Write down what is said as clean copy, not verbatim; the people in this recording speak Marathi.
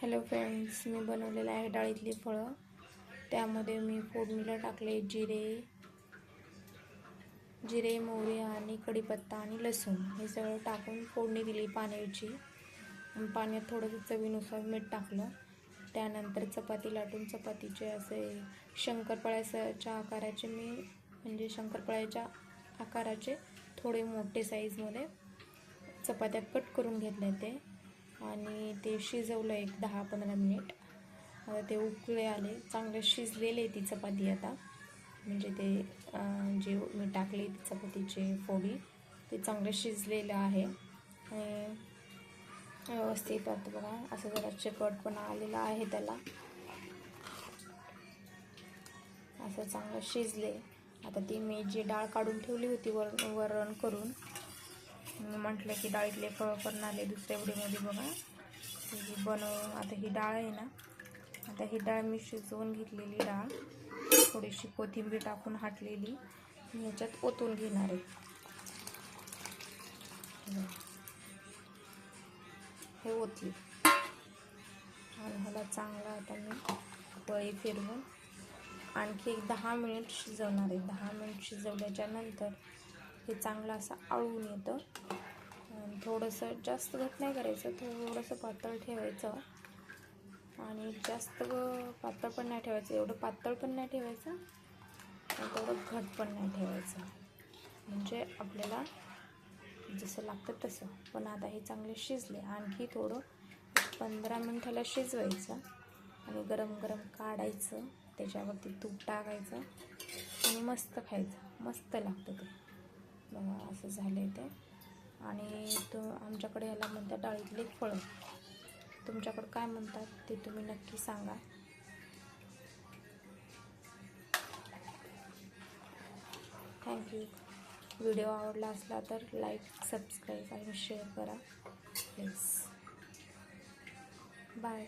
हॅलो फ्रेंड्स, मी बनवलेलं आहे डाळीतली फळं. त्यामध्ये मी फोडणीला टाकले जिरे, मोहरी आणि कढीपत्ता आणि लसूण हे सगळं टाकून फोडणी दिली पाण्याची. पाण्यात थोडंसं चवीनुसार मीठ टाकलं. त्यानंतर चपाती लाटून चपातीचे असे शंकरपाळ्याच्या आकाराचे शंकरपाळ्याच्या आकाराचे थोडे मोठे साईजमध्ये चपात्या कट करून घेतले ते आणि ते शिजवलं एक 10-15 मिनिट. आता ते उकळे आले, चांगले शिजलेले ती चपाती. आता म्हणजे ते जे मी टाकले ती चपातीचे फोडी ते चांगलं शिजलेलं आहे आणि व्यवस्थित. आता बघा असं जरा चिकटपणा आलेला आहे त्याला, असं चांगलं शिजले. आता ती मी जी डाळ काढून ठेवली होती वरण करून, म्हटलं की डाळीतले फळं करून आले दुसऱ्या व्हिडिओमध्ये बघा आता ही डाळ आहे ना, आता ही डाळ मी शिजवून घेतलेली डाळ थोडीशी कोथिंबीर टाकून हाटलेली ह्याच्यात ओतून घेणार आहे. हे ओतली आणि ह्याला चांगला आता मी पळी फिरवून आणखी एक 10 मिनिट शिजवणार आहे. 10 मिनिट शिजवल्याच्या नंतर हे चांगलं असं आळून येतं. थोडंसं जास्त घट नाही करायचं, थोडंसं पातळ ठेवायचं आणि जास्त पातळ पण नाही ठेवायचं, एवढं पातळ पण नाही ठेवायचं आणि तेवढं घट पण नाही ठेवायचं, म्हणजे आपल्याला जसं लागतं तसं. पण आता हे चांगले शिजले, आणखी थोडं 15 मिनिटाला शिजवायचं आणि गरम गरम काढायचं, त्याच्यावरती तूप टाकायचं आणि मस्त खायचं. मस्त लागतं ते बघा. असं झालं ते. आणि आमच्याकडे ह्याला म्हणतात डाळीतले फळं. तुमच्याकडे काय म्हणतात ते तुम्ही नक्की सांगा. थँक्यू. व्हिडिओ आवडला असला तर लाईक, सबस्क्राईब आणि शेअर करा प्लीज. बाय.